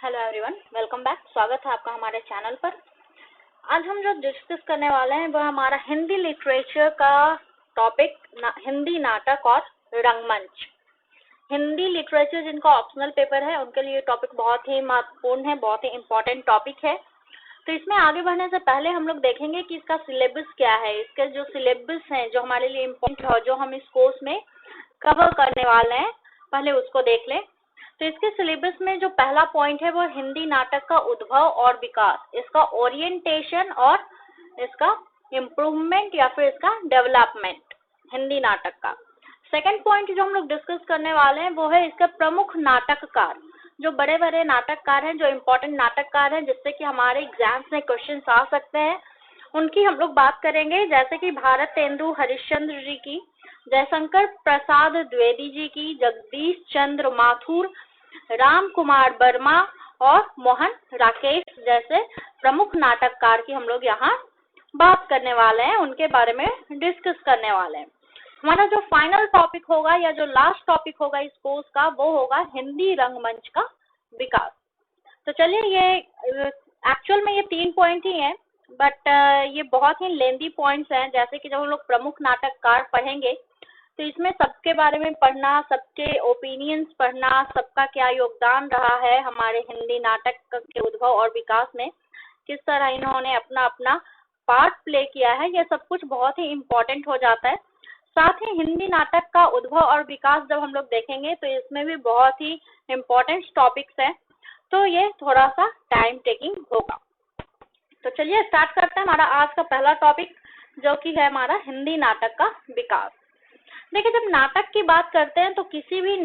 Hello everyone, welcome back. स्वागत है आपका हमारे चैनल पर। आज हम जो डिस्कस करने वाले हैं वह हमारा हिंदी लिटरेचर का टॉपिक हिंदी नाटक और रंगमंच। हिंदी लिटरेचर जिनका ऑप्शनल पेपर है उनके लिए टॉपिक बहुत ही महत्वपूर्ण है, बहुत ही इम्पोर्टेंट टॉपिक है। तो इसमें आगे बढ़ने से पहले हम लोग देखेंगे कि इसका सिलेबस क्या है। इसके जो सिलेबस हैं जो हमारे लिए इम्पोर्टेंट है, जो हम इस कोर्स में कवर करने वाले हैं, पहले उसको देख लें। तो इसके सिलेबस में जो पहला पॉइंट है वो हिंदी नाटक का उद्भव और विकास, इसका ओरिएंटेशन और इसका इम्प्रूवमेंट या फिर इसका डेवलपमेंट हिंदी नाटक का। सेकंड पॉइंट जो हम लोग डिस्कस करने वाले हैं वो है इसका प्रमुख नाटककार, जो बड़े बड़े नाटककार हैं, जो इम्पोर्टेंट नाटककार हैं जिससे कि हमारे एग्जाम्स में क्वेश्चन आ सकते हैं, उनकी हम लोग बात करेंगे। जैसे कि भारतेंदु हरिश्चंद्र जी की, जयशंकर प्रसाद द्विवेदी जी की, जगदीश चंद्र माथुर, राम कुमार वर्मा और मोहन राकेश जैसे प्रमुख नाटककार की हम लोग यहाँ बात करने वाले हैं, उनके बारे में डिस्कस करने वाले हैं। हमारा जो फाइनल टॉपिक होगा या जो लास्ट टॉपिक होगा इस कोर्स का वो होगा हिंदी रंगमंच का विकास। तो चलिए, ये एक्चुअल में ये 3 पॉइंट ही हैं, बट ये बहुत ही लेंदी पॉइंट्स हैं। जैसे कि जब हम लोग प्रमुख नाटककार पढ़ेंगे तो इसमें सबके बारे में पढ़ना, सबके ओपिनियंस पढ़ना, सबका क्या योगदान रहा है हमारे हिंदी नाटक के उद्भव और विकास में, किस तरह इन्होंने अपना अपना पार्ट प्ले किया है, ये सब कुछ बहुत ही इम्पोर्टेंट हो जाता है। साथ ही हिंदी नाटक का उद्भव और विकास जब हम लोग देखेंगे तो इसमें भी बहुत ही इम्पोर्टेंट टॉपिक्स हैं, तो ये थोड़ा सा टाइम टेकिंग होगा। तो चलिए स्टार्ट करते हैं हमारा आज का पहला टॉपिक, जो कि है हमारा हिंदी नाटक का विकास। देखिए, जब नाटक की बात करते हैं तो किसी भी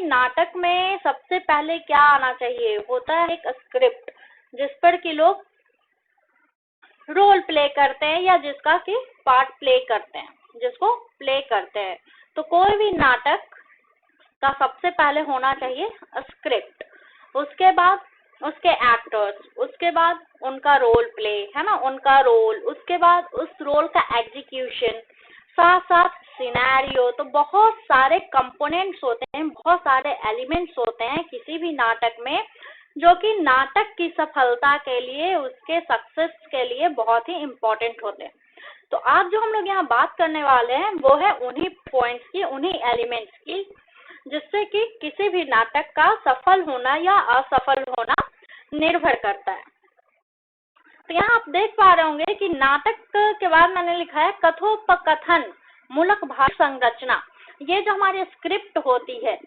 नाटक में सबसे पहले क्या आना चाहिए, होता है एक स्क्रिप्ट जिस पर कि लोग रोल प्ले करते हैं या जिसका कि पार्ट प्ले करते हैं, जिसको प्ले करते हैं। तो कोई भी नाटक का सबसे पहले होना चाहिए स्क्रिप्ट, उसके बाद उसके एक्टर्स, उसके बाद उनका रोल प्ले, है ना, उनका रोल, उसके बाद उस रोल का एग्जीक्यूशन, साथ साथ सिनेरियो। तो बहुत सारे कंपोनेंट्स होते हैं, बहुत सारे एलिमेंट्स होते हैं किसी भी नाटक में, जो कि नाटक की सफलता के लिए, उसके सक्सेस के लिए बहुत ही इम्पोर्टेंट होते हैं। तो आज जो हम लोग यहाँ बात करने वाले हैं वो है उन्हीं पॉइंट्स की, उन्हीं एलिमेंट्स की, जिससे कि किसी भी नाटक का सफल होना या असफल होना निर्भर करता है। तो यहाँ आप देख पा रहे होंगे कि नाटक के बाद मैंने लिखा है कथोपकथन मूलक भाषा संरचना। ये जो हमारी स्क्रिप्ट होती है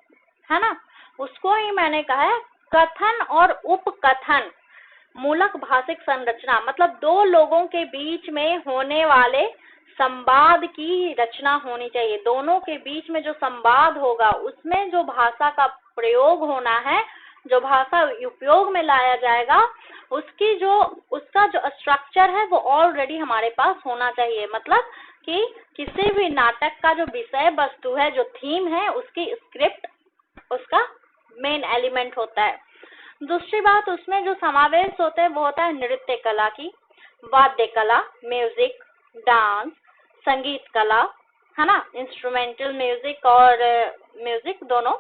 ना, उसको ही मैंने कहा है कथन और उपकथन मूलक भाषिक संरचना। मतलब दो लोगों के बीच में होने वाले संवाद की रचना होनी चाहिए। दोनों के बीच में जो संवाद होगा उसमें जो भाषा का प्रयोग होना है, जो भाषा उपयोग में लाया जाएगा, उसका जो स्ट्रक्चर है वो ऑलरेडी हमारे पास होना चाहिए। मतलब कि किसी भी नाटक का जो विषय वस्तु है, जो थीम है, उसकी स्क्रिप्ट उसका मेन एलिमेंट होता है। दूसरी बात, उसमें जो समावेश होते हैं वो होता है नृत्य कला की, वाद्य कला, म्यूजिक, डांस, संगीत कला, है ना, इंस्ट्रूमेंटल म्यूजिक और म्यूजिक दोनों।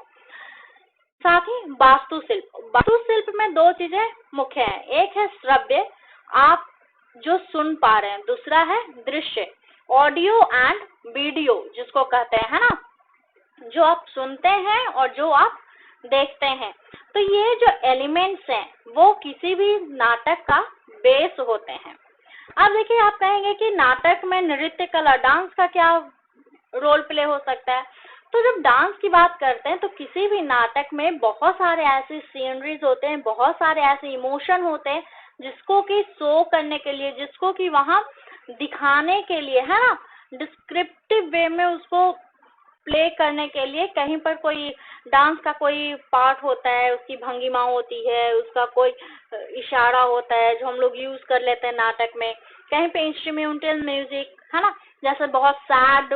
साथ ही वास्तुशिल्प। वास्तुशिल्प में दो चीजें मुख्य हैं, एक है श्रव्य, आप जो सुन पा रहे हैं, दूसरा है दृश्य, ऑडियो एंड वीडियो जिसको कहते हैं, है ना, जो आप सुनते हैं और जो आप देखते हैं। तो ये जो एलिमेंट्स हैं वो किसी भी नाटक का बेस होते हैं। अब देखिए, आप कहेंगे कि नाटक में नृत्य कला, डांस का क्या रोल प्ले हो सकता है। तो जब डांस की बात करते हैं तो किसी भी नाटक में बहुत सारे ऐसे सीनरीज होते हैं, बहुत सारे ऐसे इमोशन होते हैं जिसको कि शो करने के लिए, जिसको कि वहां दिखाने के लिए, है ना, डिस्क्रिप्टिव वे में उसको प्ले करने के लिए कहीं पर कोई डांस का कोई पार्ट होता है, उसकी भंगिमा होती है, उसका कोई इशारा होता है जो हम लोग यूज कर लेते हैं नाटक में। कहीं पे इंस्ट्रूमेंटल म्यूजिक, है ना, जैसे बहुत सैड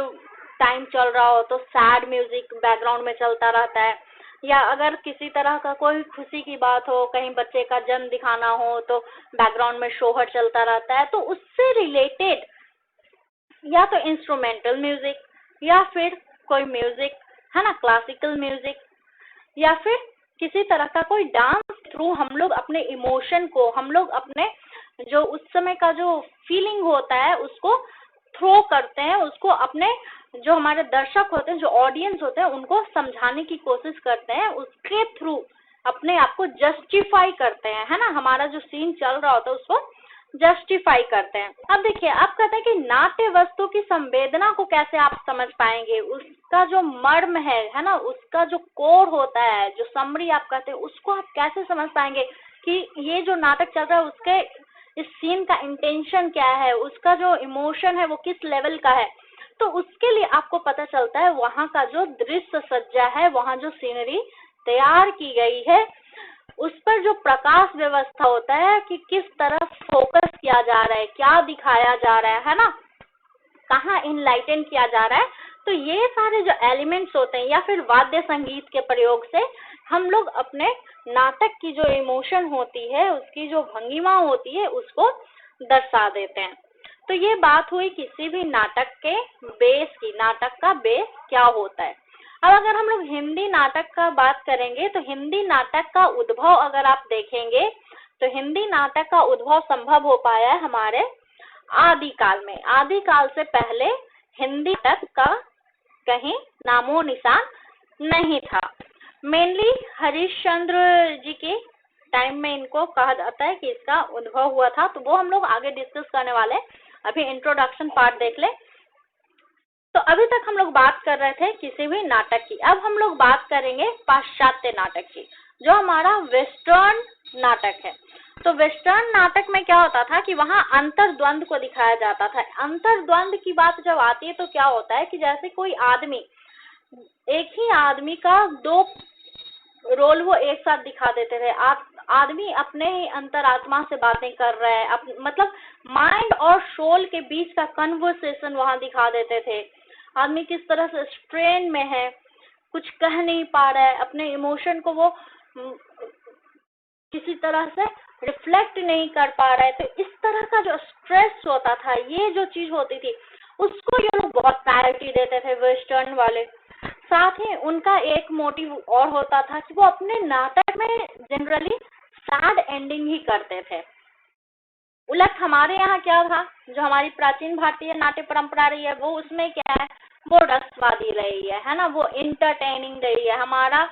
टाइम चल रहा हो तो सैड म्यूजिक बैकग्राउंड में चलता रहता है, या अगर किसी तरह का कोई खुशी की बात हो, कहीं बच्चे का जन्म दिखाना हो तो बैकग्राउंड में शोहर चलता रहता है। तो उससे रिलेटेड या तो इंस्ट्रूमेंटल म्यूजिक या फिर कोई म्यूजिक, है ना, क्लासिकल म्यूजिक, या फिर किसी तरह का कोई डांस थ्रू हम लोग अपने इमोशन को, हम लोग अपने जो उस समय का जो फीलिंग होता है उसको थ्रो करते हैं, उसको अपने जो हमारे दर्शक होते हैं, जो ऑडियंस होते हैं, उनको समझाने की कोशिश करते हैं, उसके थ्रू अपने आप को जस्टिफाई करते हैं, है ना। हमारा जो सीन चल रहा होता है उसको जस्टिफाई करते हैं। अब देखिए, आप कहते हैं कि नाट्य वस्तु की संवेदना को कैसे आप समझ पाएंगे, उसका जो मर्म है ना, उसका जो कोर होता है, जो समरी आप कहते हैं, उसको आप कैसे समझ पाएंगे कि ये जो नाटक चल रहा है उसके इस सीन का इंटेंशन क्या है, उसका जो इमोशन है वो किस लेवल का है। तो उसके लिए आपको पता चलता है वहां का जो दृश्य सज्जा है, वहां जो सीनरी तैयार की गई है, उस पर जो प्रकाश व्यवस्था होता है कि किस तरह फोकस किया जा रहा है, क्या दिखाया जा रहा है ना, कहाँ इनलाइटन किया जा रहा है। तो ये सारे जो एलिमेंट्स होते हैं या फिर वाद्य संगीत के प्रयोग से हम लोग अपने नाटक की जो इमोशन होती है, उसकी जो भंगिमा होती है, उसको दर्शा देते हैं। तो ये बात हुई किसी भी नाटक के बेस की, नाटक का बेस क्या होता है। अब अगर हम लोग हिंदी नाटक का बात करेंगे तो हिंदी नाटक का उद्भव अगर आप देखेंगे तो हिंदी नाटक का उद्भव संभव हो पाया है हमारे आदिकाल में। आदिकाल से पहले हिंदी नाटक का कहीं नामो निशान नहीं था। मेनली हरिश्चंद्र जी के टाइम में इनको कहा जाता है कि इसका उद्भव हुआ था, तो वो हम लोग आगे डिस्कस करने वाले हैं। अभी इंट्रोडक्शन पार्ट देख ले। तो अभी तक हम लोग बात कर रहे थे किसी भी नाटक की, अब हम लोग बात करेंगे पाश्चात्य नाटक की, जो हमारा वेस्टर्न नाटक है। तो वेस्टर्न नाटक में क्या होता था कि वहाँ अंतर्द्वंद को दिखाया जाता था। अंतर्द्वंद की बात जब आती है तो क्या होता है कि जैसे कोई आदमी, एक ही आदमी का दो रोल वो एक साथ दिखा देते थे। आदमी अपने ही अंतरात्मा से बातें कर रहा है, मतलब माइंड और सोल के बीच का कन्वर्सेशन वहां दिखा देते थे। आदमी किस तरह से स्ट्रेन में है, कुछ कह नहीं पा रहा है, अपने इमोशन को वो किसी तरह से रिफ्लेक्ट नहीं कर पा रहा है। तो इस तरह का जो स्ट्रेस होता था, ये जो चीज होती थी, उसको ये लोग बहुत प्रायोरिटी देते थे वेस्टर्न वाले। साथ ही उनका एक मोटिव और होता था कि वो अपने नाटक में जनरली सैड एंडिंग ही करते थे। उलट हमारे यहाँ क्या था, जो हमारी प्राचीन भारतीय नाट्य परंपरा रही है, वो उसमें क्या है, वो रसवादी रही है ना, वो इंटरटेनिंग रही है। हमारा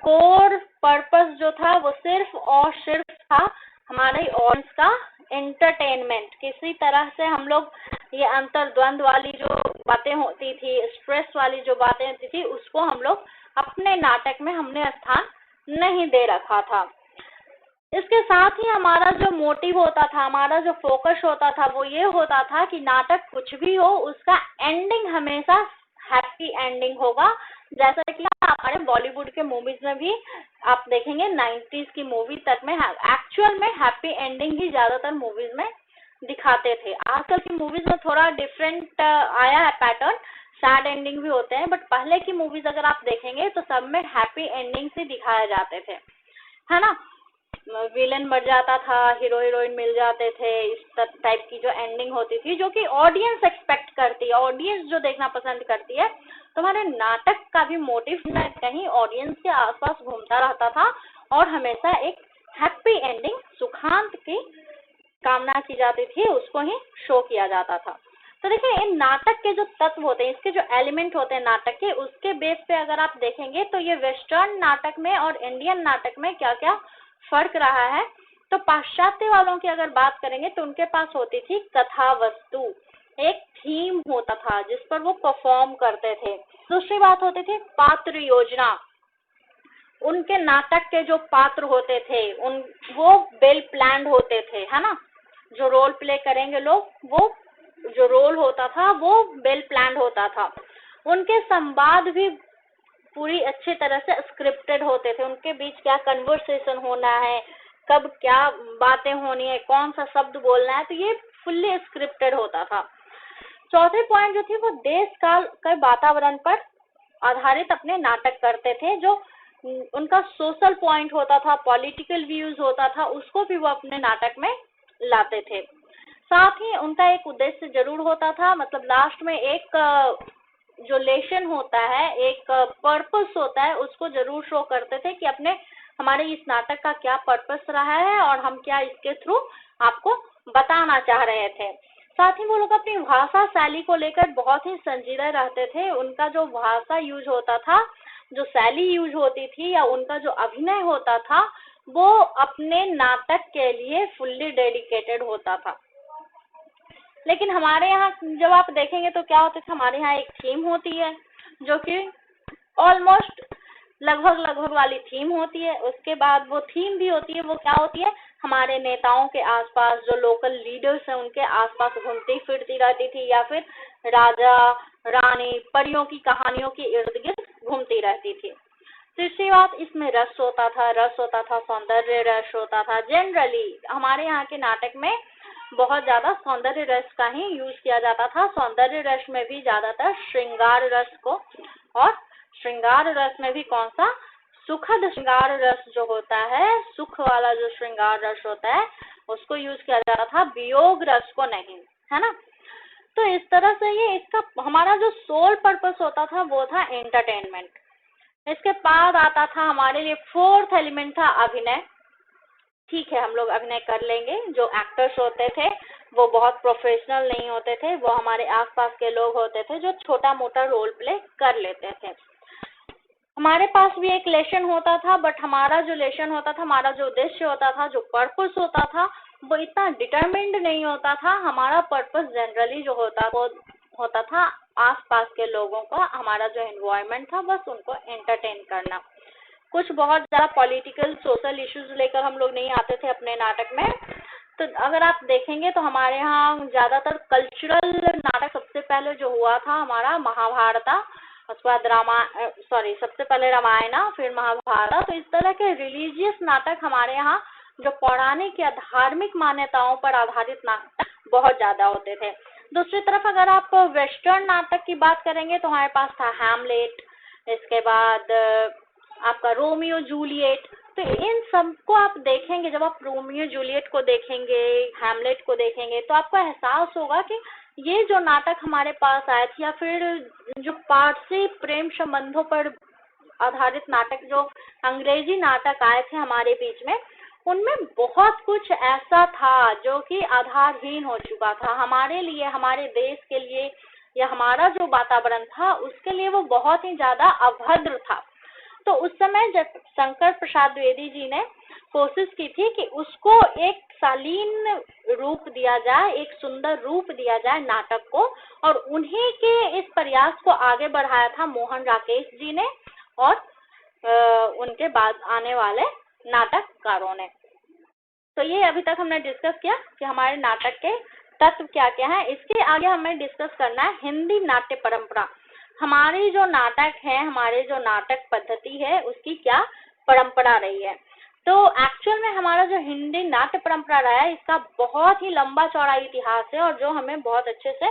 कोर पर्पस जो था वो सिर्फ और सिर्फ था हमारे ऑडियंस का एंटरटेनमेंट। किसी तरह से हम लोग ये अंतर्द्वंद वाली जो बातें होती थी, स्ट्रेस वाली जो बातें होती थी, उसको हम लोग अपने नाटक में हमने स्थान नहीं दे रखा था। इसके साथ ही हमारा जो मोटिव होता था, हमारा जो फोकस होता था, वो ये होता था कि नाटक कुछ भी हो, उसका एंडिंग हमेशा हैप्पी एंडिंग होगा। जैसा कि हमारे बॉलीवुड के मूवीज में भी आप देखेंगे, 90s की मूवी तक में एक्चुअल में हैप्पी एंडिंग ही ज्यादातर मूवीज में दिखाते थे। आजकल की मूवीज में थोड़ा डिफरेंट आया है पैटर्न, सैड एंडिंग भी होते हैं, बट पहले की मूवीज अगर आप देखेंगे तो सब में हैप्पी एंडिंग से दिखाए जाते थे, है ना। विलेन मर जाता था, हीरो हीरोइन मिल जाते थे, इस टाइप की जो एंडिंग होती थी, जो कि ऑडियंस एक्सपेक्ट करती है, ऑडियंस जो देखना पसंद करती है। तो हमारे नाटक का भी मोटिव कहीं ऑडियंस के आसपास घूमता रहता था और हमेशा एक हैप्पी एंडिंग, सुखांत की कामना की जाती थी, उसको ही शो किया जाता था। तो देखिए, इन नाटक के जो तत्व होते हैं, इसके जो एलिमेंट होते हैं नाटक के, उसके बेस पे अगर आप देखेंगे तो ये वेस्टर्न नाटक में और इंडियन नाटक में क्या क्या फर्क रहा है। तो पाश्चात्य वालों की अगर बात करेंगे तो उनके पास होती थी कथा वस्तु, एक थीम होता था जिस पर वो परफॉर्म करते थे। दूसरी बात होती थी पात्र योजना। उनके नाटक के जो पात्र होते थे वो वेल प्लान्ड होते थे, है ना। जो रोल प्ले करेंगे लोग, वो जो रोल होता था वो वेल प्लान्ड होता था। उनके संवाद भी पूरी अच्छी तरह से स्क्रिप्टेड होते थे। उनके बीच क्या कन्वर्सेशन होना है, कब क्या बातें होनी है, कौन सा शब्द बोलना है, तो ये फुल्ली स्क्रिप्टेड होता था। चौथे पॉइंट जो थी वो देश काल के वातावरण पर आधारित अपने नाटक करते थे। जो उनका सोशल पॉइंट होता था, पॉलिटिकल व्यूज होता था, उसको भी वो अपने नाटक में लाते थे। साथ ही उनका एक उद्देश्य जरूर होता था, मतलब लास्ट में एक जो लेसन होता है, एक पर्पस होता है, उसको जरूर शो करते थे कि अपने हमारे इस नाटक का क्या पर्पस रहा है और हम क्या इसके थ्रू आपको बताना चाह रहे थे। साथ ही वो लोग अपनी भाषा शैली को लेकर बहुत ही संजीदा रहते थे। उनका जो भाषा यूज होता था, जो शैली यूज होती थी या उनका जो अभिनय होता था, वो अपने नाटक के लिए फुल्ली डेडिकेटेड होता था। लेकिन हमारे यहाँ जब आप देखेंगे तो क्या होता है, हमारे यहाँ एक थीम होती है जो कि ऑलमोस्ट लगभग वाली थीम होती है। उसके बाद वो थीम भी होती है, वो क्या होती है, हमारे नेताओं के आसपास जो लोकल लीडर्स हैं उनके आसपास घूमती फिरती रहती थी, या फिर राजा रानी परियों की कहानियों के इर्द गिर्द घूमती रहती थी। तीसरी बात, इसमें रस होता था, सौंदर्य रस होता था। जनरली हमारे यहाँ के नाटक में बहुत ज्यादा सौंदर्य रस का ही यूज किया जाता था। सौंदर्य रस में भी ज्यादातर श्रृंगार रस को, और श्रृंगार रस में भी कौन सा, सुखद श्रृंगार रस जो होता है, सुख वाला जो श्रृंगार रस होता है उसको यूज किया जाता था, वियोग रस को नहीं, है ना। तो इस तरह से ये इसका हमारा जो सोल पर्पस होता था वो था एंटरटेनमेंट। इसके बाद आता था हमारे लिए फोर्थ एलिमेंट था अभिनय। ठीक है, हम लोग अभिनय कर लेंगे। जो एक्टर्स होते थे वो बहुत प्रोफेशनल नहीं होते थे, वो हमारे आसपास के लोग होते थे जो छोटा मोटा रोल प्ले कर लेते थे। हमारे पास भी एक लेसन होता था, बट हमारा जो लेसन होता था, हमारा जो उद्देश्य होता था, जो पर्पस होता था, वो इतना डिटरमिन्ड नहीं होता था। हमारा पर्पस जनरली जो होता था आसपास के लोगों का, हमारा जो एनवायरनमेंट था, बस उनको एंटरटेन करना। कुछ बहुत ज्यादा पॉलिटिकल सोशल इश्यूज लेकर हम लोग नहीं आते थे अपने नाटक में। तो अगर आप देखेंगे तो हमारे यहाँ ज्यादातर कल्चरल नाटक, सबसे पहले जो हुआ था हमारा महाभारत, उसके बाद सबसे पहले रामायण, फिर महाभारत। तो इस तरह के रिलीजियस नाटक हमारे यहाँ, जो पौराणिक या धार्मिक मान्यताओं पर आधारित नाटक बहुत ज्यादा होते थे। दूसरी तरफ अगर आप वेस्टर्न नाटक की बात करेंगे तो हमारे पास था हैमलेट, इसके बाद आपका रोमियो जूलियट। तो इन सबको आप देखेंगे, जब आप रोमियो जूलियट को देखेंगे, हैमलेट को देखेंगे, तो आपको एहसास होगा कि ये जो नाटक हमारे पास आए थे, या फिर जो पारसी प्रेम संबंधों पर आधारित नाटक, जो अंग्रेजी नाटक आए थे हमारे बीच में, उनमें बहुत कुछ ऐसा था जो कि आधारहीन हो चुका था हमारे लिए, हमारे देश के लिए, या हमारा जो वातावरण था उसके लिए वो बहुत ही ज्यादा अभद्र था। तो उस समय जब शंकर प्रसाद द्विवेदी जी ने कोशिश की थी कि उसको एक शालीन रूप दिया जाए, एक सुंदर रूप दिया जाए नाटक को, और उन्हीं के इस प्रयास को आगे बढ़ाया था मोहन राकेश जी ने और उनके बाद आने वाले नाटककारों ने। तो ये अभी तक हमने डिस्कस किया कि हमारे नाटक के तत्व क्या क्या है। इसके आगे हमें डिस्कस करना है हिंदी नाट्य परंपरा। हमारी जो नाटक है, हमारे जो नाटक पद्धति है, उसकी क्या परंपरा रही है। तो एक्चुअल में हमारा जो हिंदी नाट्य परंपरा रहा है, इसका बहुत ही लंबा चौड़ा इतिहास है, और जो हमें बहुत अच्छे से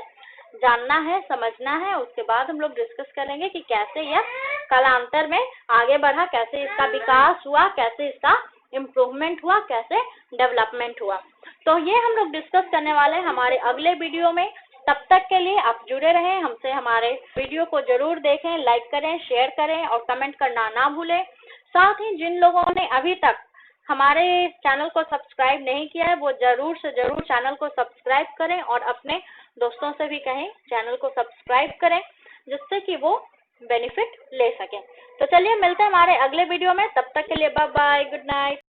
जानना है, समझना है। उसके बाद हम लोग डिस्कस करेंगे कि कैसे यह कालांतर में आगे बढ़ा, कैसे इसका विकास हुआ, कैसे इसका इम्प्रूवमेंट हुआ, कैसे डेवलपमेंट हुआ। तो ये हम लोग डिस्कस करने वाले हैं हमारे अगले वीडियो में। तब तक के लिए आप जुड़े रहें हमसे, हमारे वीडियो को जरूर देखें, लाइक करें, शेयर करें और कमेंट करना ना भूलें। साथ ही जिन लोगों ने अभी तक हमारे चैनल को सब्सक्राइब नहीं किया है, वो जरूर से जरूर चैनल को सब्सक्राइब करें, और अपने दोस्तों से भी कहें चैनल को सब्सक्राइब करें, जिससे कि वो बेनिफिट ले सकें। तो चलिए मिलते हैं हमारे अगले वीडियो में, तब तक के लिए बाय बाय, गुड नाइट।